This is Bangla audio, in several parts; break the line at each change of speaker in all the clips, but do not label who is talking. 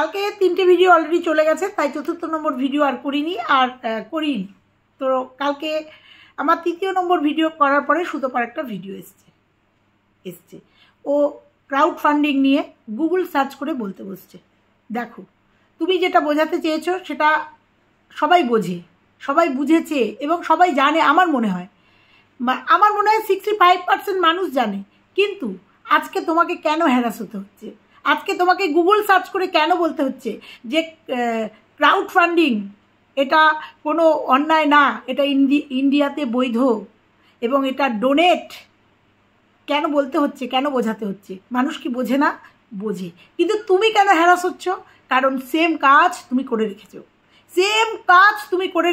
কালকে 3টে ভিডিও অলরেডি চলে গেছে, তাই 4র্থ নম্বর ভিডিও আর করিনি তো কালকে আমার 3য় নম্বর ভিডিও করার পরে সুতপার একটা ভিডিও এসছে ও ক্রাউড ফান্ডিং নিয়ে গুগল সার্চ করে বলতে বসছে। দেখো, তুমি যেটা বোঝাতে চেয়েছো সেটা সবাই বোঝে, সবাই বুঝেছে এবং সবাই জানে। আমার মনে হয় 65% মানুষ জানে। কিন্তু আজকে তোমাকে কেন হ্যারাস হতে হচ্ছে? আজকে তোমাকে গুগল সার্চ করে কেন বলতে হচ্ছে যে ক্রাউড ফান্ডিং এটা কোনো অন্যায় না, এটা ইন্ডিয়াতে বৈধ এবং এটা ডোনেট? কেন বলতে হচ্ছে, কেন বোঝাতে হচ্ছে? মানুষ কি বোঝে না? বোঝে। কিন্তু তুমি কেন হ্যারাস হচ্ছ? কারণ সেম কাজ তুমি করে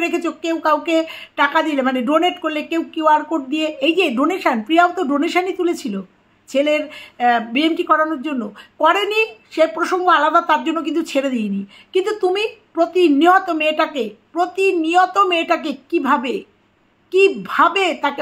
রেখেছো। কেউ কাউকে টাকা দিলে, মানে ডোনেট করলে, কেউ কিউআর কোড দিয়ে, এই যে ডোনেশান, প্রিয়াও তো ডোনেশানই তুলেছিল ছেলের বিএমটি করানোর জন্য, করেনি, সে প্রসঙ্গ আলাদা, তার জন্য কিন্তু ছেড়ে দিইনি। কিন্তু তুমি প্রতিনিয়ত মেয়েটাকে কিভাবে তাকে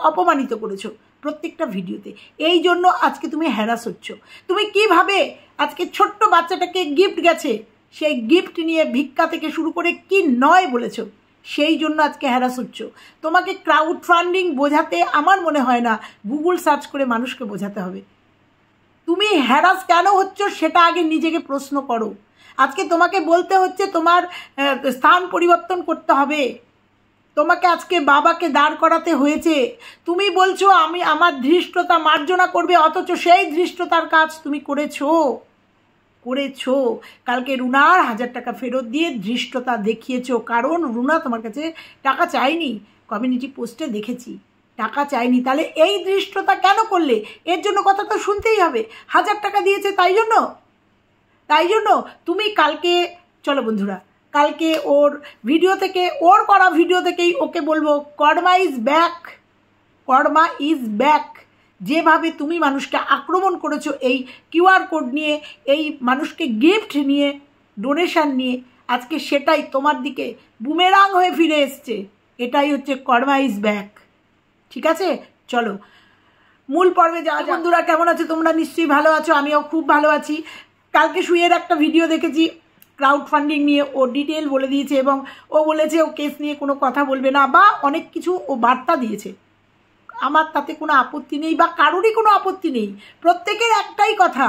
অপমানিত করেছো প্রত্যেকটা ভিডিওতে। এই জন্য আজকে তুমি হ্যারাস হচ্ছ। তুমি কিভাবে আজকে ছোট্ট বাচ্চাটাকে গিফট গেছে, সেই গিফট নিয়ে ভিক্ষা থেকে শুরু করে কি নয় বলেছো, সেই জন্য আজকে হ্যারাস হচ্ছ। তোমাকে ক্রাউড ফান্ডিং বোঝাতে আমার মনে হয় না গুগল সার্চ করে মানুষকে বোঝাতে হবে। তুমি হ্যারাস কেন হচ্ছ সেটা আগে নিজেকে প্রশ্ন করো। আজকে তোমাকে বলতে হচ্ছে তোমার স্থান পরিবর্তন করতে হবে, তোমাকে আজকে বাবাকে দাঁড় করাতে হয়েছে। তুমি বলছো আমার ধৃষ্টতা মার্জনা করবে, অথচ সেই ধৃষ্টতার কাজ তুমি করেছো। কালকে রুনার 1000 টাকা ফেরত দিয়ে ধৃষ্টতা দেখিয়েছো, কারণ রুনা তোমার কাছে টাকা চায়নি। কমিউনিটি পোস্টে দেখেছি টাকা চায়নি। তাহলে এই ধৃষ্টতা কেন করলে? এর জন্য কথা তো শুনতেই হবে। 1000 টাকা দিয়েছে তাই জন্য তুমি কালকে, চলো বন্ধুরা, কালকে ওর করা ভিডিও থেকেই ওকে বলবো কর্মা ইজ ব্যাক। যেভাবে তুমি মানুষকে আক্রমণ করেছো এই কিউআর কোড নিয়ে, এই মানুষকে গিফট নিয়ে, ডোনেশন নিয়ে, আজকে সেটাই তোমার দিকে বুমেরাং হয়ে ফিরে এসছে। এটাই হচ্ছে কর্মা ইজ ব্যাক। ঠিক আছে, চলো মূল পর্বে যাওয়া যাক। বন্ধুরা কেমন আছো তোমরা? নিশ্চয়ই ভালো আছো, আমিও খুব ভালো আছি। কালকে সুইয়ের একটা ভিডিও দেখেছি ক্রাউড ফান্ডিং নিয়ে, ও ডিটেল বলে দিয়েছে এবং ও বলেছে ও কেস নিয়ে কোনো কথা বলবে না, বা অনেক কিছু ও বার্তা দিয়েছে। আমার তাতে কোনো আপত্তি নেই, বা কারোরই কোনো আপত্তি নেই। প্রত্যেকের একটাই কথা,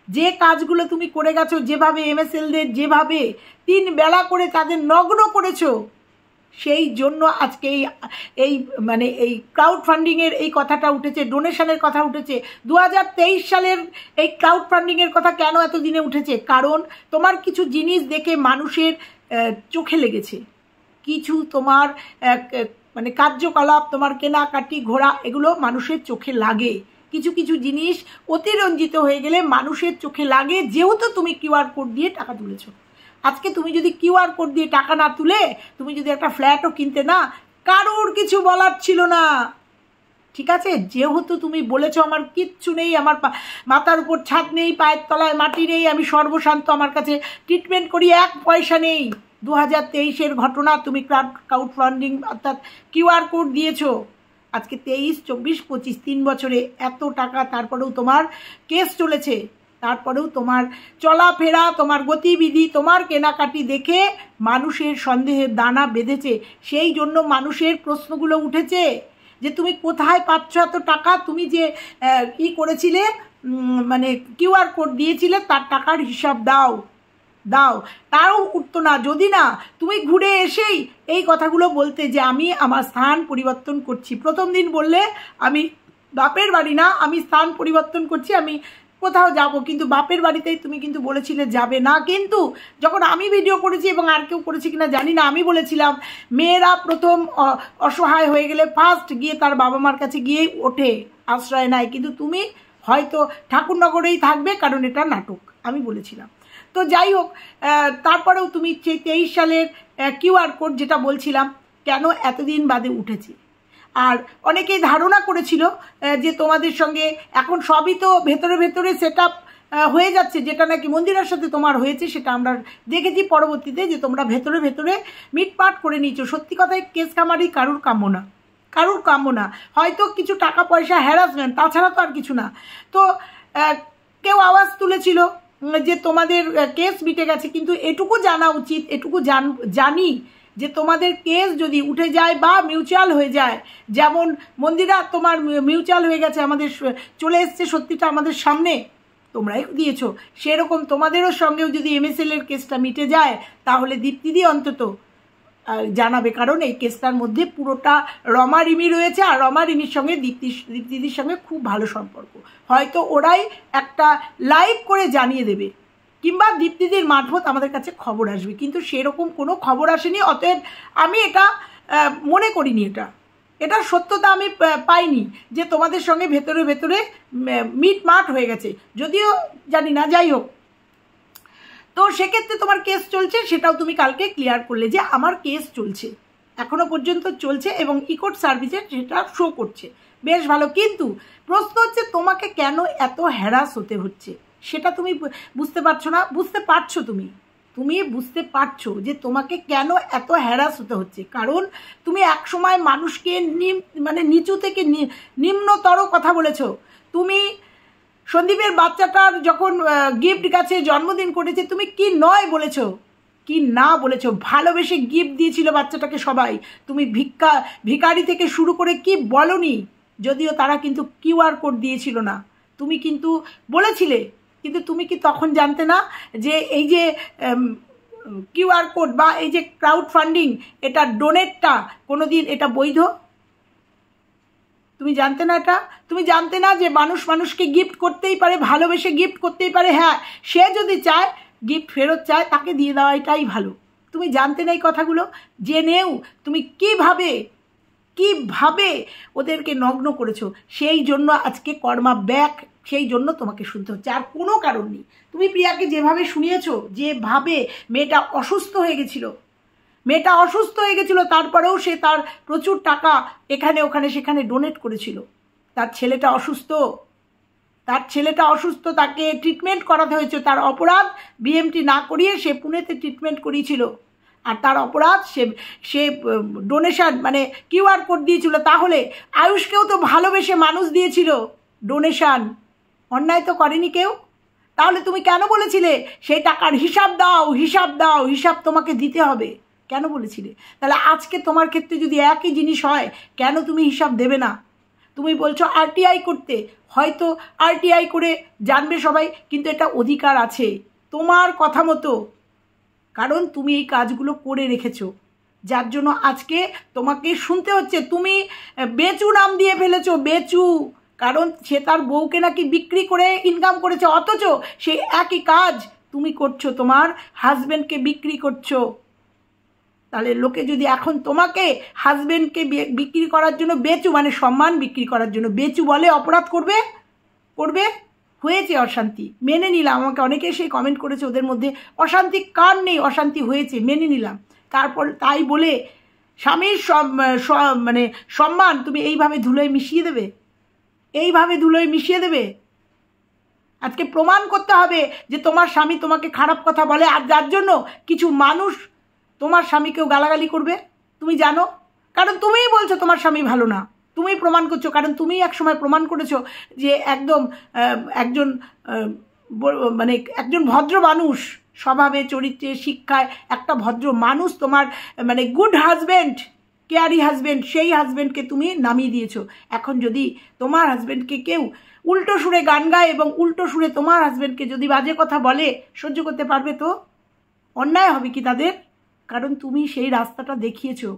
যে কাজগুলো তুমি করে গেছো, যেভাবে এমএসএলদের যেভাবে 3 বেলা করে তাদের নগ্ন করেছো, সেই জন্য আজকে এই ক্রাউড ফান্ডিংয়ের এই কথাটা উঠেছে, ডোনেশনের কথা উঠেছে। 2023 সালের এই ক্রাউড ফান্ডিংয়ের কথা কেন এতদিনে উঠেছে? কারণ তোমার কিছু জিনিস দেখে মানুষের চোখে লেগেছে, কিছু তোমার কার্যকলাপ, তোমার কেনাকাটি, ঘোরা, এগুলো মানুষের চোখে লাগে। কিছু জিনিস অতিরঞ্জিত হয়ে গেলে মানুষের চোখে লাগে, যেহেতু তুমি কিউআর কোড দিয়ে টাকা তুলেছো। আজকে তুমি যদি কিউআর কোড দিয়ে টাকা না তুলে তুমি যদি একটা ফ্ল্যাটও কিনতে না, কারোর কিছু বলার ছিল না। ঠিক আছে, যেহেতু তুমি বলেছো আমার কিচ্ছু নেই, আমার মাথার উপর ছাদ নেই, পায়ের তলায় মাটি নেই, আমি সর্বশান্ত, আমার কাছে ট্রিটমেন্ট করি 1 পয়সা নেই। 2023-এর ঘটনা, তুমি ক্রাউড ফান্ডিং অর্থাৎ কিউআর কোড দিয়েছো। আজকে 23, 24, 25 3 বছরে এত টাকা, তারপরেও তোমার কেস চলেছে, তারপরেও তোমার চলাফেরা, তোমার গতিবিধি, তোমার কেনাকাটি দেখে মানুষের সন্দেহের দানা বেঁধেছে। সেই জন্য মানুষের প্রশ্নগুলো উঠেছে যে তুমি কোথায় পাচ্ছ এত টাকা, তুমি যে করেছিলে, কিউআর কোড দিয়েছিলে, তার টাকার হিসাব দাও। তারও উঠতো না, যদি না তুমি ঘুরে এসেই এই কথাগুলো বলতে যে আমি আমার স্থান পরিবর্তন করছি। প্রথম দিন বললে আমি বাপের বাড়ি না, আমি স্থান পরিবর্তন করছি, আমি কোথাও যাব, কিন্তু বাপের বাড়িতেই তুমি কিন্তু বলেছিলে যাবে না। কিন্তু যখন আমি ভিডিও করেছি, এবং আর কেউ করেছি কিনা জানি না, আমি বলেছিলাম মেয়েরা প্রথম অসহায় হয়ে গেলে ফার্স্ট গিয়ে তার বাবা মার কাছে গিয়েই ওঠে, আশ্রয় নেয়। কিন্তু তুমি হয়তো ঠাকুরনগরেই থাকবে, কারণ এটা নাটক, আমি বলেছিলাম। তো যাই হোক, তারপরেও তুমি 23 সালের কিউআর কোড যেটা বলছিলাম, কেন এতদিন বাদে উঠেছে? আর অনেকেই ধারণা করেছিল যে তোমাদের সঙ্গে এখন সবই তো ভেতরে সেট আপ হয়ে যাচ্ছে, যেটা নাকি মন্দিরের সাথে তোমার হয়েছে, সেটা আমরা দেখেছি পরবর্তীতে যে তোমরা ভেতরে মিটপাট করে নিয়েছো। সত্যি কথায় কেস কামারি কারুর কাম্য না, হয়তো কিছু টাকা পয়সা হ্যারাসমেন্ট, তাছাড়া তো আর কিছু না। তো কেউ আওয়াজ তুলেছিল যে তোমাদের কেস মিটে গেছে, কিন্তু এটুকু জানা উচিত, এটুকু জানি যে তোমাদের কেস যদি উঠে যায় বা মিউচুয়াল হয়ে যায়, যেমন মন্দিরা তোমার মিউচুয়াল হয়ে গেছে, আমাদের চলে এসছে সত্যিটা আমাদের সামনে, তোমরাই দিয়েছো, সেরকম তোমাদেরও সঙ্গেও যদি MSL এর কেসটা মিটে যায় তাহলে দীপ্তিদি অন্তত জানাবে, কারণ এই কেসটার মধ্যে পুরোটা রমা রিমি রয়েছে, আর রমা রিমির সঙ্গে দীপ্তিদির সঙ্গে খুব ভালো সম্পর্ক, হয়তো ওরাই একটা লাইভ করে জানিয়ে দেবে, কিংবা দীপ্তিদির মারফত আমাদের কাছে খবর আসবে, কিন্তু সেরকম কোনো খবর আসেনি। অতএব আমি এটা মনে করিনি, এটার সত্যতা আমি পাইনি যে তোমাদের সঙ্গে ভেতরে ভেতরে মিটমাট হয়ে গেছে, যদিও জানি না, যাই হোক। তো সেক্ষেত্রে তোমার কেস চলছে, সেটাও তুমি কালকে ক্লিয়ার করলে যে আমার কেস চলছে, এখনো পর্যন্ত চলছে, এবং ইকোর্ট সার্ভিসে সেটা শো করছে, বেশ ভালো। কিন্তু প্রশ্ন হচ্ছে তোমাকে কেন এত হ্যারাস হতে হচ্ছে, সেটা তুমি বুঝতে পারছো না? বুঝতে পারছো, তুমি বুঝতে পারছো যে তোমাকে কেন এত হ্যারাস হতে হচ্ছে, কারণ তুমি একসময় মানুষকে মানে নিচু থেকে নিম্নতর কথা বলেছো। তুমি সন্দীপের বাচ্চাটার যখন গিফট গাছে জন্মদিন করেছে, তুমি কি নয় বলেছো, কি না বলেছো, ভালোবেসে গিফট দিয়েছিল বাচ্চাটাকে সবাই, তুমি ভিখারি থেকে শুরু করে কি বলনি, যদিও তারা কিন্তু QR কোড দিয়েছিল না, তুমি কিন্তু বলেছিলে, কিন্তু তুমি কি তখন জানতে না যে এই যে QR কোড বা এই যে ক্রাউড ফান্ডিং, এটা ডোনেটটা কোনোদিন এটা বৈধ? তুমি জানতে না এটা? তুমি জানতে না যে মানুষ মানুষকে গিফট করতেই পারে, ভালোবেসে গিফট করতেই পারে, হ্যাঁ সে যদি চায় গিফট ফেরত চায় তাকে দিয়ে দেওয়া এটাই ভালো। তুমি জানতে না এই কথাগুলো? জেনেও তুমি কিভাবে ওদেরকে নগ্ন করেছো, সেই জন্য আজকে কর্মা ব্যাক, সেই জন্য তোমাকে শুনতে হচ্ছে, আর কোনো কারণ নেই। তুমি প্রিয়াকে যেভাবে শুনিয়েছো, যেভাবে মেয়েটা অসুস্থ হয়ে গেছিল, তারপরেও সে তার প্রচুর টাকা এখানে ওখানে সেখানে ডোনেট করেছিল। তার ছেলেটা অসুস্থ, তাকে ট্রিটমেন্ট করাতে হয়েছে, তার অপরাধ BMT না করিয়ে সে পুনেতে ট্রিটমেন্ট করিয়েছিল, আর তার অপরাধ সে ডোনেশন মানে QR কোড দিয়েছিল। তাহলে আয়ুষকেও তো ভালোবেসে মানুষ দিয়েছিল ডোনেশন, অন্যায় তো করেনি কেউ। তাহলে তুমি কেন বলেছিলে সেই টাকার হিসাব দাও, হিসাব তোমাকে দিতে হবে, কেন বলেছিলে? তাহলে আজকে তোমার ক্ষেত্রে যদি একই জিনিস হয়, কেন তুমি হিসাব দেবে না? তুমি বলছো RTI করতে, হয়তো RTI করে জানবে সবাই, কিন্তু এটা অধিকার আছে তোমার কথা মতো, কারণ তুমি এই কাজগুলো করে রেখেছো, যার জন্য আজকে তোমাকে শুনতে হচ্ছে। তুমি বেচু নাম দিয়ে ফেলেছো, বেচু, কারণ সে তার বউকে নাকি বিক্রি করে ইনকাম করেছে, অথচ সেই একই কাজ তুমি করছো, তোমার হাজব্যান্ডকে বিক্রি করছো। তাহলে লোকে যদি এখন তোমাকে হাজব্যান্ডকে বিক্রি করার জন্য বেচু, মানে সম্মান বিক্রি করার জন্য বেচু বলে, অপরাধ করবে। হয়েছে অশান্তি, মেনে নিলাম, আমাকে অনেকে সেই কমেন্ট করেছে, ওদের মধ্যে অশান্তি কার নেই, অশান্তি হয়েছে, মেনে নিলাম। তারপর তাই বলে স্বামীর মানে সম্মান তুমি এইভাবে ধুলোয় মিশিয়ে দেবে? আজকে প্রমাণ করতে হবে যে তোমার স্বামী তোমাকে খারাপ কথা বলে, আর যার জন্য কিছু মানুষ তোমার স্বামীকেও গালাগালি করবে, তুমি জানো, কারণ তুমিই বলছো তোমার স্বামী ভালো না, তুমি প্রমাণ করছো, কারণ তুমি একসময় প্রমাণ করেছো যে একজন ভদ্র মানুষ, স্বভাবে চরিত্রে শিক্ষায় একটা ভদ্র মানুষ, তোমার মানে গুড হাজব্যান্ড, কেয়ারি হাজব্যান্ড, সেই হাজব্যান্ডকে তুমি নামিয়ে দিয়েছো। এখন যদি তোমার হাজব্যান্ডকে কেউ উল্টো সুরে গান গায় এবং উল্টো সুরে তোমার হাজব্যান্ডকে যদি বাজে কথা বলে, সহ্য করতে পারবে তো? অন্যায় হবে কি তাদের? কারণ তুমি সেই রাস্তাটা দেখিয়েছো।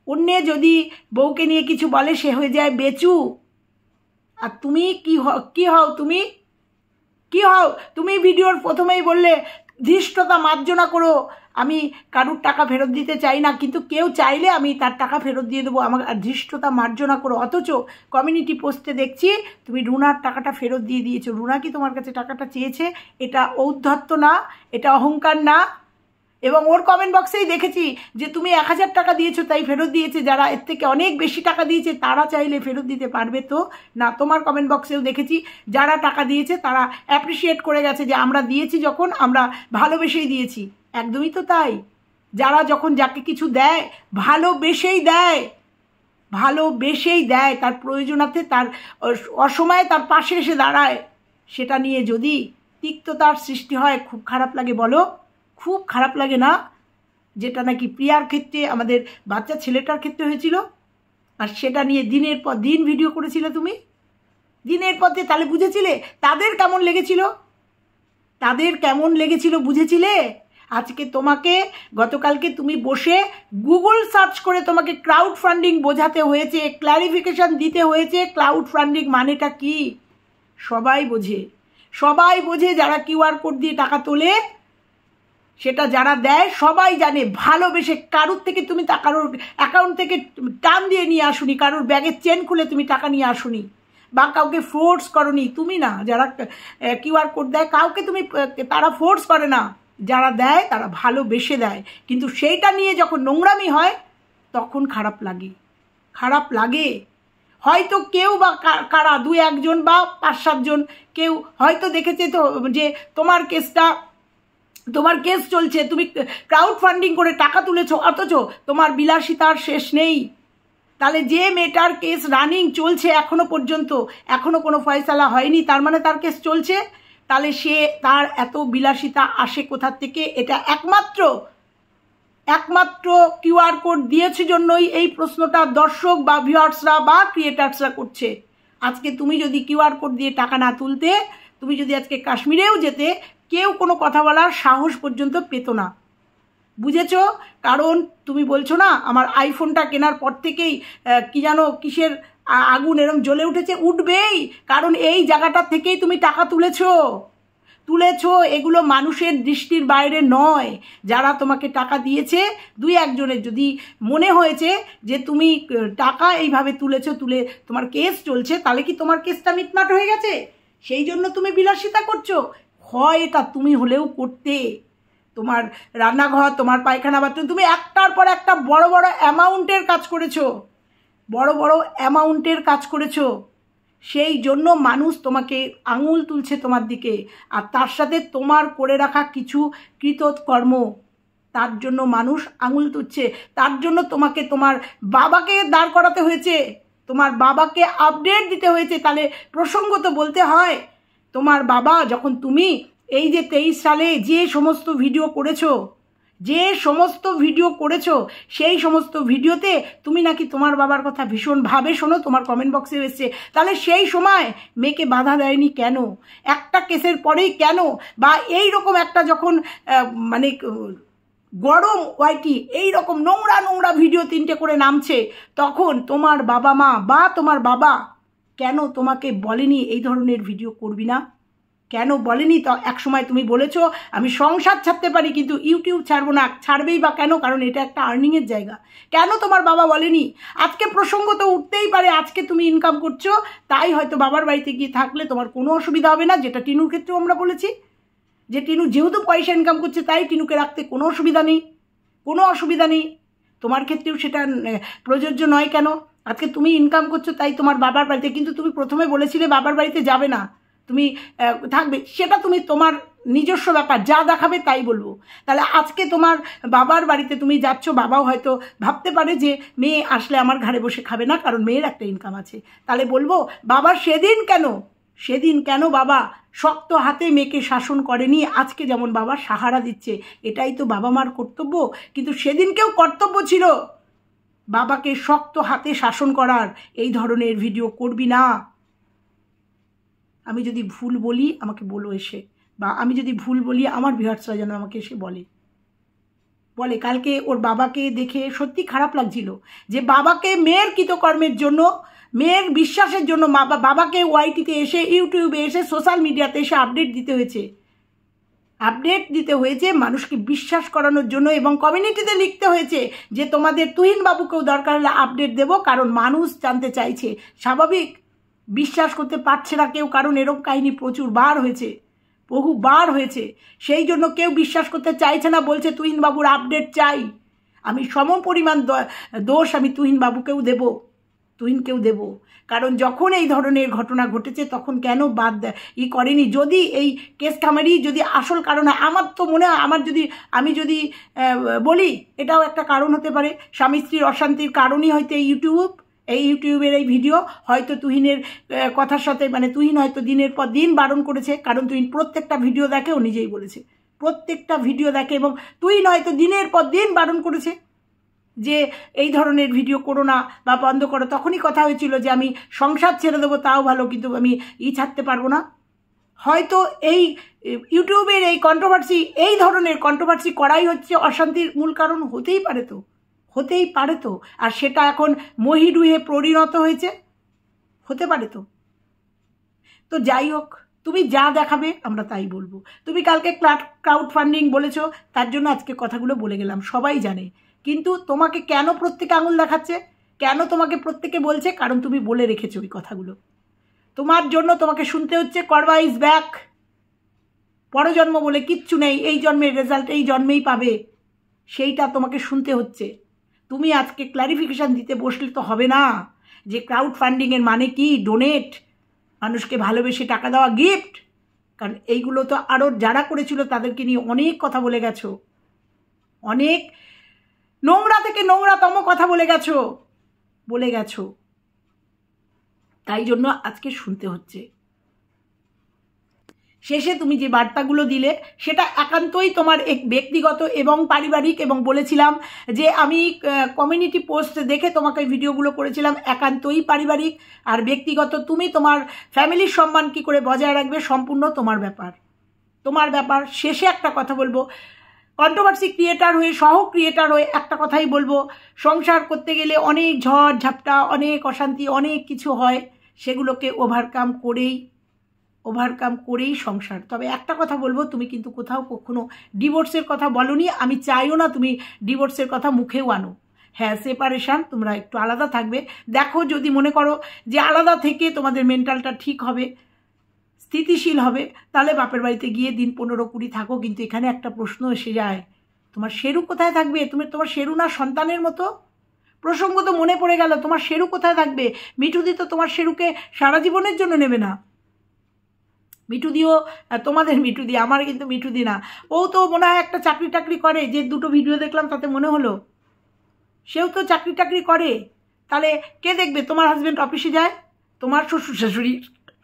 অন্য যদি বউকে নিয়ে কিছু বলে সে হয়ে যায় বেচু, আর তুমি কি হও তুমি ভিডিওর প্রথমেই বললে ধৃষ্টতা মার্জনা করো, আমি কারুর টাকা ফেরত দিতে চাই না, কিন্তু কেউ চাইলে আমি তার টাকা ফেরত দিয়ে দেবো, আমাকে ধৃষ্টতা মার্জনা করো। অথচ কমিউনিটি পোস্টে দেখছি তুমি রুনার টাকাটা ফেরত দিয়ে দিয়েছো। রুনা কি তোমার কাছে টাকাটা চেয়েছে? এটা ঔদ্ধত্য না, এটা অহংকার না। এবং ওর কমেন্ট বক্সেই দেখেছি যে তুমি 1000 টাকা দিয়েছো তাই ফেরত দিয়েছে, যারা এর থেকে অনেক বেশি টাকা দিয়েছে তারা চাইলে ফেরত দিতে পারবে তো না। তোমার কমেন্ট বক্সেও দেখেছি যারা টাকা দিয়েছে তারা অ্যাপ্রিসিয়েট করে গেছে যে আমরা দিয়েছি যখন আমরা ভালোবেসেই দিয়েছি। একদমই তো তাই, যারা যখন যাকে কিছু দেয় ভালোবেসেই দেয়, ভালোবেসেই দেয়, তার প্রয়োজনাতে তার অসময়ে তার পাশে এসে দাঁড়ায়, সেটা নিয়ে যদি তিক্ততার সৃষ্টি হয় খুব খারাপ লাগে বলো? খুব খারাপ লাগে না? যেটা নাকি প্রিয়ার ক্ষেত্রে, আমাদের বাচ্চা ছেলেটার ক্ষেত্রে হয়েছিল, আর সেটা নিয়ে দিনের পর দিন ভিডিও করেছিলে তুমি, দিনের পর দিন। তাহলে বুঝেছিলে তাদের কেমন লেগেছিল? তাদের কেমন লেগেছিল বুঝেছিলে? আজকে তোমাকে, গতকালকে তুমি বসে গুগল সার্চ করে তোমাকে ক্রাউড ফান্ডিং বোঝাতে হয়েছে, ক্ল্যারিফিকেশন দিতে হয়েছে ক্লাউড ফান্ডিং মানেটা কি। সবাই বোঝে, সবাই বোঝে, যারা কিউআর কোড দিয়ে টাকা তোলে, সেটা যারা দেয় সবাই জানে। ভালোবেসে কারুর থেকে তুমি কারোর অ্যাকাউন্ট থেকে টান দিয়ে নিয়ে আসুনি, কারোর ব্যাগের চেন খুলে তুমি টাকা নিয়ে আসুনি, বা কাউকে ফোর্স করনি। তুমি না, যারা কিউআর কোড দেয় কাউকে তুমি, তারা ফোর্স করে না, যারা দেয় তারা ভালোবেসে দেয়। কিন্তু সেইটা নিয়ে যখন নোংরামি হয় তখন খারাপ লাগে, খারাপ লাগে। হয়তো কেউ বা কারা 2-1 বা 5-7 জন কেউ হয়তো দেখেছে তো যে তোমার কেস চলছে, তুমি ক্রাউড ফান্ডিং করে টাকা তুলেছো, অথচ তোমার বিলাসিতার শেষ নেই। তাহলে যে মেয়েটার কেস রানিং চলছে এখনো পর্যন্ত, এখনো কোনো ফয়সালা হয়নি, তার মানে তার কেস চলছে। তাহলে সে, তার এত বিলাসিতা আসে কোথা থেকে? এটা একমাত্র কিউআর কোড দিয়েছে জন্যই এই প্রশ্নটা দর্শক বা ভিউয়ার্সরা বা ক্রিয়েটার্সরা করছে। আজকে তুমি যদি কিউআর কোড দিয়ে টাকা না তুলতে, তুমি যদি আজকে কাশ্মীরেও যেতে, কেউ কোনো কথা বলার সাহস পর্যন্ত পেত না। বুঝেছো? কারণ তুমি বলছো না আমার আইফোনটা কেনার পর থেকেই কি জানো কিসের আগুন এরম জ্বলে উঠেছে, উঠবেই। কারণ এই জায়গাটা থেকেই তুমি টাকা তুলেছো। এগুলো মানুষের দৃষ্টির বাইরে নয়। যারা তোমাকে টাকা দিয়েছে, 2-1 জনের যদি মনে হয়েছে যে তুমি টাকা এইভাবে তুলেছো, তুলে তোমার কেস চলছে, তাহলে কি তোমার কেসটা মিটমাট হয়ে গেছে? সেই জন্য তুমি বিলাসিতা করছো? হয় এটা তুমি হলেও করতে। তোমার রান্নাঘর, তোমার পায়খানা, বাথরুম, তুমি একটার পর একটা বড় বড় অ্যামাউন্টের কাজ করেছো, বড় বড় অ্যামাউন্টের কাজ করেছো। সেই জন্য মানুষ তোমাকে আঙুল তুলছে তোমার দিকে। আর তার সাথে তোমার করে রাখা কিছু কৃতকর্ম, তার জন্য মানুষ আঙুল তুলছে। তার জন্য তোমাকে তোমার বাবাকে দাঁড় করাতে হয়েছে, তোমার বাবাকে আপডেট দিতে হয়েছে। তাহলে প্রসঙ্গ তো বলতে হয়। তোমার বাবা যখন তুমি এই যে 23 সালে যে সমস্ত ভিডিও করেছো, সেই সমস্ত ভিডিওতে তুমি নাকি তোমার বাবার কথা ভীষণভাবে শোনো, তোমার কমেন্ট বক্সে এসছে। তাহলে সেই সময় মেয়েকে বাধা দেয়নি কেন? একটা কেসের পরেই কেন? বা এই রকম একটা যখন মানে গরম ওয়াইটি এইরকম নোংরা নোংরা ভিডিও 3টে করে নামছে, তখন তোমার বাবা মা বা তোমার বাবা কেন তোমাকে বলেনি এই ধরনের ভিডিও করবি না? কেন বলেনি? তো এক সময় তুমি বলেছো আমি সংসার ছাড়তে পারি কিন্তু ইউটিউব ছাড়বো না। ছাড়বেই বা কেন? কারণ এটা একটা আর্নিংয়ের জায়গা। কেন তোমার বাবা বলেনি? আজকে প্রসঙ্গ তো উঠতেই পারে, আজকে তুমি ইনকাম করছো, তাই হয়তো বাবার বাড়িতে গিয়ে থাকলে তোমার কোনো অসুবিধা হবে না। যেটা টিনুর ক্ষেত্রেও আমরা বলেছি যে টিনু যেহেতু পয়সা ইনকাম করছে, তাই টিনুকে রাখতে কোনো অসুবিধা নেই। তোমার ক্ষেত্রেও সেটা প্রযোজ্য নয় কেন? আজকে তুমি ইনকাম করছো তাই তোমার বাবার বাড়িতে, কিন্তু তুমি প্রথমে বলেছিলে বাবার বাড়িতে যাবে না, তুমি থাকবে। সেটা তুমি তোমার নিজস্ব ব্যাপার, যা দেখাবে তাই বলবো। তাহলে আজকে তোমার বাবার বাড়িতে তুমি যাচ্ছ, বাবাও হয়তো ভাবতে পারে যে মেয়ে আসলে আমার ঘরে বসে খাবে না, কারণ মেয়ের একটা ইনকাম আছে। তাহলে বলবো বাবা সেদিন কেন বাবা শক্ত হাতে মেয়েকে শাসন করেনি? আজকে যেমন বাবা সাহারা দিচ্ছে, এটাই তো বাবা মার কর্তব্য। কিন্তু সেদিনকেও কর্তব্য ছিল বাবাকে শক্ত হাতে শাসন করার। এই ধরনের ভিডিও করবি না। আমি যদি ভুল বলি আমাকে বলো এসে, বা আমি যদি ভুল বলি আমার ভিউয়ার্সরা যেন আমাকে এসে বলে। কালকে ওর বাবাকে দেখে সত্যি খারাপ লাগছিল যে বাবাকে মেয়ের কৃতকর্মের জন্য, মেয়ের বিশ্বাসের জন্য বাবাকে ওয়াইটিতে এসে, ইউটিউবে এসে, সোশ্যাল মিডিয়াতে এসে আপডেট দিতে হয়েছে মানুষকে বিশ্বাস করানোর জন্য। এবং কমিউনিটিতে লিখতে হয়েছে যে তোমাদের তুহিন বাবুকেও দরকার হলে আপডেট দেবো, কারণ মানুষ জানতে চাইছে। স্বাভাবিক, বিশ্বাস করতে পারছে না কেউ, কারণ এরকম কাহিনী বহুবার হয়েছে। সেই জন্য কেউ বিশ্বাস করতে চাইছে না, বলছে তুহিন বাবুর আপডেট চাই। আমি সম পরিমাণ দোষ আমি তুহিনকেও দেব। কারণ যখন এই ধরনের ঘটনা ঘটেছে তখন কেন করেনি? যদি এই কেস কামারি যদি আসল কারণ হয়, আমার তো মনে হয়, আমি যদি বলি এটাও একটা কারণ হতে পারে। স্বামী স্ত্রীর অশান্তির কারণই হয়তো এই ইউটিউব, এই ইউটিউবের এই ভিডিও হয়তো তুহিনের কথার সাথে মানে তুহিন হয়তো দিনের পর দিন বারণ করেছে, কারণ তুহিন প্রত্যেকটা ভিডিও দেখে, ও নিজেই বলেছে প্রত্যেকটা ভিডিও দেখে, এবং তুহিন হয়তো দিনের পর দিন বারণ করেছে যে এই ধরনের ভিডিও করো না বা বন্ধ করো। তখনই কথা হয়েছিল যে আমি সংসার ছেড়ে দেবো তাও ভালো, কিন্তু আমি ছাড়তে পারবো না। হয়তো এই ইউটিউবের এই কন্ট্রোভার্সি, এই ধরনের কন্ট্রোভার্সি করাই হচ্ছে অশান্তির মূল কারণ, হতেই পারে তো। আর সেটা এখন মহিরুহে পরিণত হয়েছে, হতে পারে তো যাই হোক, তুমি যা দেখাবে আমরা তাই বলবো। তুমি কালকে ক্রাউড ফান্ডিং বলেছো, তার জন্য আজকে কথাগুলো বলে গেলাম, সবাই জানে। কিন্তু তোমাকে কেন প্রত্যেকে আঙুল দেখাচ্ছে, কেন তোমাকে প্রত্যেকে বলছে, কারণ তুমি বলে রেখেছো ওই কথাগুলো। তোমার জন্য তোমাকে শুনতে হচ্ছে করবা ইজ ব্যাক, পরজন্ম বলে কিচ্ছু নেই, এই জন্মের রেজাল্ট এই জন্মেই পাবে, সেইটা তোমাকে শুনতে হচ্ছে। তুমি আজকে ক্ল্যারিফিকেশান দিতে বসলে তো হবে না যে ক্রাউড ফান্ডিংয়ের মানে কি, ডোনেট, মানুষকে ভালোবেসে টাকা দেওয়া, গিফট। কারণ এইগুলো তো আরও যারা করেছিল তাদেরকে নিয়ে অনেক কথা বলে গেছো, অনেক নোংরা থেকে নোংরাতম কথা বলে গেছো। তাই জন্য আজকে শুনতে হচ্ছে। শেষে তুমি যে বার্তাগুলো দিলে সেটা একান্তই তোমার এক ব্যক্তিগত এবং পারিবারিক, এবং বলেছিলাম যে আমি কমিউনিটি পোস্ট দেখে তোমাকে ভিডিওগুলো করেছিলাম, একান্তই পারিবারিক আর ব্যক্তিগত। তুমি তোমার ফ্যামিলির সম্মান কী করে বজায় রাখবে সম্পূর্ণ তোমার ব্যাপার। শেষে একটা কথা বলবো, কন্ট্রোভার্সি ক্রিয়েটার হয়ে, সহ ক্রিয়েটার হয়ে একটা কথাই বলবো, সংসার করতে গেলে অনেক ঝড় ঝাপটা, অনেক অশান্তি, অনেক কিছু হয়, সেগুলোকে ওভারকাম করেই সংসার। তবে একটা কথা বলবো, তুমি কিন্তু কোথাও কখনো ডিভোর্সের কথা বলনি, আমি চাইও না তুমি ডিভোর্সের কথা মুখেও আনো। হ্যাঁ, সেপারেশান, তোমরা একটু আলাদা থাকবে। দেখো, যদি মনে করো যে আলাদা থেকে তোমাদের মেন্টালটা ঠিক হবে, স্থিতিশীল হবে, তাহলে বাপের বাড়িতে গিয়ে দিন 15-20 থাকো। কিন্তু এখানে একটা প্রশ্ন এসে যায়, তোমার শেরু কোথায় থাকবে? তোমার শেরু না সন্তানের মতো? প্রসঙ্গ তো মনে পড়ে গেল, তোমার শেরু কোথায় থাকবে? মিঠুদি তো তোমার শেরুকে সারা জীবনের জন্য নেবে না। মিঠুদিও তোমাদের মিঠুদি, আমার কিন্তু মিঠুদি না। ও তো মনে হয় একটা চাকরি করে, যে দুটো ভিডিও দেখলাম তাতে মনে হলো সেও তো চাকরি করে। তাহলে কে দেখবে? তোমার হাজব্যান্ড অফিসে যায়, তোমার শ্বশুর শাশুড়ি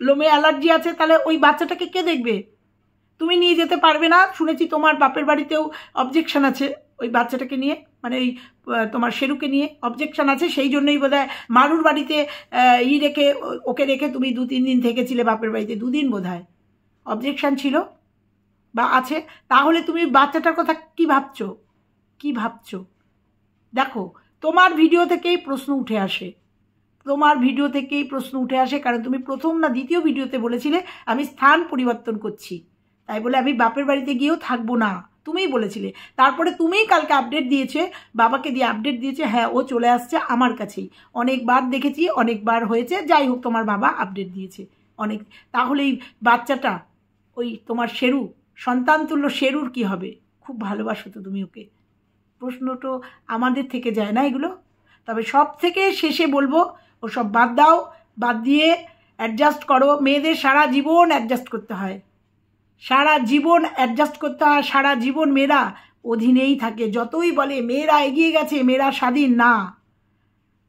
লোমে অ্যালার্জি আছে, তাহলে ওই বাচ্চাটাকে কে দেখবে? তুমি নিয়ে যেতে পারবে না। শুনেছি তোমার বাপের বাড়িতেও অবজেকশন আছে ওই বাচ্চাটাকে নিয়ে, মানে এই তোমার শেরুকে নিয়ে অবজেকশন আছে। সেই জন্যই বোধহয় মারুর বাড়িতে ওকে রেখে তুমি 2-3 দিন থেকেছিলে বাপের বাড়িতে, 2 দিন বোধহয় অবজেকশন ছিল বা আছে। তাহলে তুমি বাচ্চাটার কথা কি ভাবছো? দেখো, তোমার ভিডিও থেকেই প্রশ্ন উঠে আসে, কারণ তুমি প্রথম না দ্বিতীয় ভিডিওতে বলেছিলে আমি স্থান পরিবর্তন করছি, তাই বলে আমি বাপের বাড়িতে গিয়েও থাকবো না, তুমিই বলেছিলে। তারপরে তুমিই কালকে আপডেট দিয়েছে, বাবাকে দিয়ে আপডেট দিয়েছে, হ্যাঁ ও চলে আসছে আমার কাছেই। অনেকবার দেখেছি, অনেকবার হয়েছে, যাই হোক তোমার বাবা আপডেট দিয়েছে অনেক। তাহলে এই বাচ্চাটা, ওই তোমার শেরু, সন্তান তুল্য শেরুর কি হবে? খুব ভালোবাসো তো তুমি ওকে, প্রশ্ন তো আমাদের থেকে যায় না এগুলো। তবে সব থেকে শেষে বলবো, ওসব বাদ দিয়ে অ্যাডজাস্ট করো। মেয়েদের সারা জীবন অ্যাডজাস্ট করতে হয়, সারা জীবন মেয়েরা অধীনেই থাকে। যতই বলে মেয়েরা এগিয়ে গেছে, মেয়েরা স্বাধীন,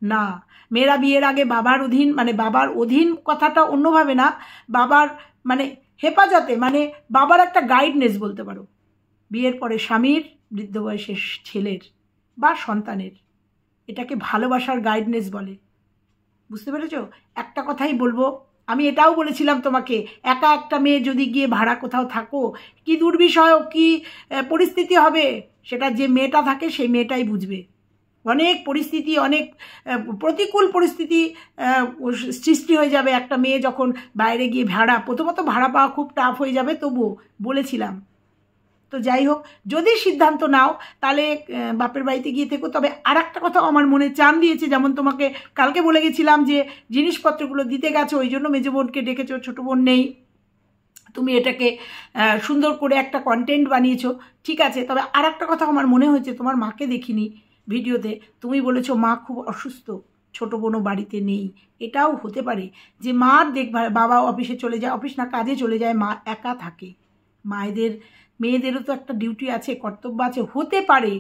না, মেয়েরা বিয়ের আগে বাবার অধীন, মানে বাবার অধীন কথাটা অন্যভাবে না, বাবার মানে হেফাজতে, মানে বাবার একটা গাইডনেস বলতে পারো। বিয়ের পরে স্বামীর, বৃদ্ধ বয়সের ছেলের বা সন্তানের, এটাকে ভালোবাসার গাইডনেস বলে। বুঝতে পেরেছ? একটা কথাই বলবো, আমি এটাও বলেছিলাম তোমাকে, একা একটা মেয়ে যদি গিয়ে ভাড়া কোথাও থাকো, কি দুর্বিষয়, কি পরিস্থিতি হবে, সেটা যে মেয়েটা থাকে সেই মেয়েটাই বুঝবে। অনেক পরিস্থিতি, অনেক প্রতিকূল পরিস্থিতি সৃষ্টি হয়ে যাবে একটা মেয়ে যখন বাইরে গিয়ে প্রথমত ভাড়া পাওয়া খুব টাফ হয়ে যাবে, তবুও বলেছিলাম। তো যাই হোক, যদি সিদ্ধান্ত নাও তাহলে বাপের বাড়িতে গিয়ে থেকো। তবে আর একটা কথা আমার মনে চান দিয়েছে, যেমন তোমাকে কালকে বলে গেছিলাম যে জিনিসপত্রগুলো দিতে গেছো, ওই জন্য মেজো বোনকে ডেকেছো, ছোটো বোন নেই, তুমি এটাকে সুন্দর করে একটা কন্টেন্ট বানিয়েছো, ঠিক আছে। তবে আর একটা কথা আমার মনে হয়েছে, তোমার মাকে দেখিনি ভিডিওতে, তুমি বলেছো মা খুব অসুস্থ, ছোটো বোনও বাড়িতে নেই। এটাও হতে পারে যে মার দেখভাল, বাবা অফিসে চলে যায়, অফিস না কাজে চলে যায়, মা একা থাকে। মেয়েদেরও তো একটা ডিউটি আছে, কর্তব্য আছে, হতে পারে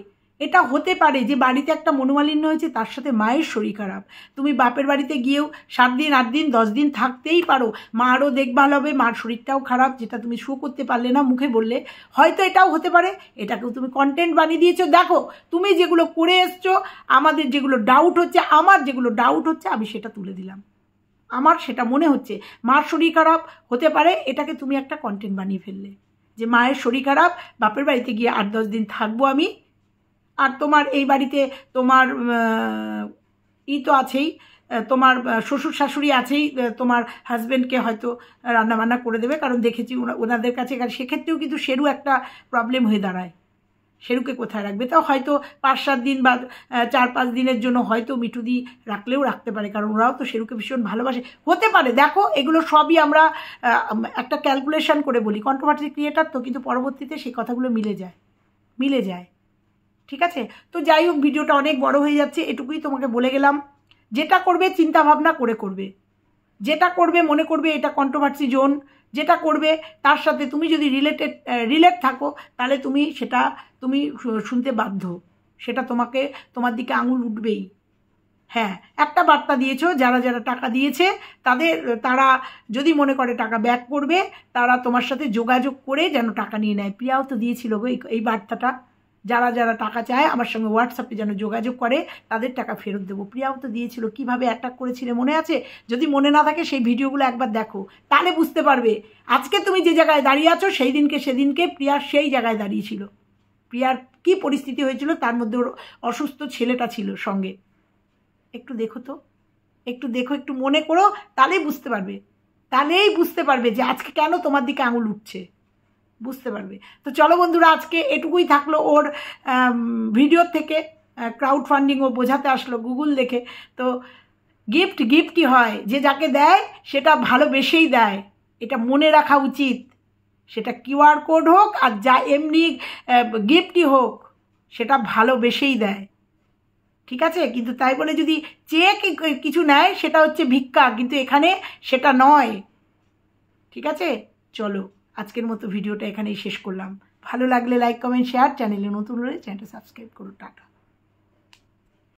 এটা হতে পারে যে বাড়িতে একটা মনোমালিন্য হয়েছে, তার সাথে মায়ের শরীর খারাপ। তুমি বাপের বাড়িতে গিয়েও 7 দিন 8 দিন 10 দিন থাকতেই পারো, মারও দেখভাল হবে, মার শরীরটাও খারাপ, যেটা তুমি শো করতে পারলে না, মুখে বললে। হয়তো এটাও হতে পারে, এটাকেও তুমি কন্টেন্ট বানিয়ে দিয়েছো। দেখো তুমি যেগুলো করে এসছো, আমাদের যেগুলো ডাউট হচ্ছে, আমার যেগুলো ডাউট হচ্ছে, আমি সেটা তুলে দিলাম। আমার সেটা মনে হচ্ছে মার শরীর খারাপ হতে পারে, এটাকে তুমি একটা কন্টেন্ট বানিয়ে ফেললে যে মায়ের শরীর খারাপ, বাপের বাড়িতে গিয়ে 8-10 দিন থাকবো আমি, আর তোমার এই বাড়িতে তোমার তো আছেই, তোমার শ্বশুর শাশুড়ি আছেই, তোমার হাজব্যান্ডকে হয়তো রান্নাবান্না করে দেবে, কারণ দেখেছি ওনাদের কাছে। সেক্ষেত্রেও কিন্তু শেরু একটা প্রবলেম হয়ে দাঁড়ায়, শেরুকে কোথায় রাখবে? তাও হয়তো 5-7 দিন বা 4-5 দিনের জন্য হয়তো মিঠুদি রাখলেও রাখতে পারে, কারণ ওরাও তো শেরুকে ভীষণ ভালোবাসে, হতে পারে। দেখো এগুলো সবই আমরা একটা ক্যালকুলেশন করে বলি, কন্ট্রোভার্সি ক্রিয়েটার তো, কিন্তু পরবর্তীতে সেই কথাগুলো মিলে যায়। ঠিক আছে? তো যাই হোক, ভিডিওটা অনেক বড় হয়ে যাচ্ছে, এটুকুই তোমাকে বলে গেলাম। যেটা করবে চিন্তা ভাবনা করে করবে, যেটা করবে মনে করবে এটা কন্ট্রোভার্সি জোন, যেটা করবে তার সাথে তুমি যদি রিলেট থাকো, তাহলে সেটা তুমি শুনতে বাধ্য, সেটা তোমার দিকে আঙুল উঠবেই। হ্যাঁ, একটা বার্তা দিয়েছো, যারা টাকা দিয়েছে তারা যদি মনে করে টাকা ব্যাক করবে, তারা তোমার সাথে যোগাযোগ করে যেন টাকা নিয়ে নেয়। প্রিয়াও তো দিয়েছিল গো এই বার্তাটা, যারা টাকা চায় আমার সঙ্গে হোয়াটসঅ্যাপে যেন যোগাযোগ করে, তাদের টাকা ফেরত দেবো। প্রিয়াও তো দিয়েছিল, কিভাবে অ্যাটাক করেছিলে মনে আছে? যদি মনে না থাকে সেই ভিডিওগুলো একবার দেখো, তাহলে বুঝতে পারবে। আজকে তুমি যে জায়গায় দাঁড়িয়ে আছো, সেদিনকে প্রিয়া সেই জায়গায় দাঁড়িয়েছিল। প্রিয়ার কি পরিস্থিতি হয়েছিল, তার মধ্যে ওর অসুস্থ ছেলেটা ছিল সঙ্গে। একটু দেখো তো, একটু মনে করো, তাহলেই বুঝতে পারবে যে আজকে কেন তোমার দিকে আঙুল উঠছে, বুঝতে পারবে। তো চলো বন্ধুরা, আজকে এটুকুই থাকলো ওর ভিডিও থেকে। ক্রাউড ফান্ডিং ও বোঝাতে আসলো গুগল দেখে। তো গিফটই হয়, যে যাকে দেয় সেটা ভালোবেসেই দেয়, এটা মনে রাখা উচিত। সেটা কিউআর কোড হোক আর যা এমনি গিফটই হোক, সেটা ভালোবেসেই দেয়। ঠিক আছে? কিন্তু তাই বলে যদি চেয়ে কিছু নেয়, সেটা হচ্ছে ভিক্ষা, কিন্তু এখানে সেটা নয়। ঠিক আছে? চলো আজকের মতো ভিডিওটা এখানেই শেষ করলাম। ভালো লাগলে লাইক কমেন্ট শেয়ার, চ্যানেলে নতুন হলে চ্যানেলটা সাবস্ক্রাইব করো। টাটা।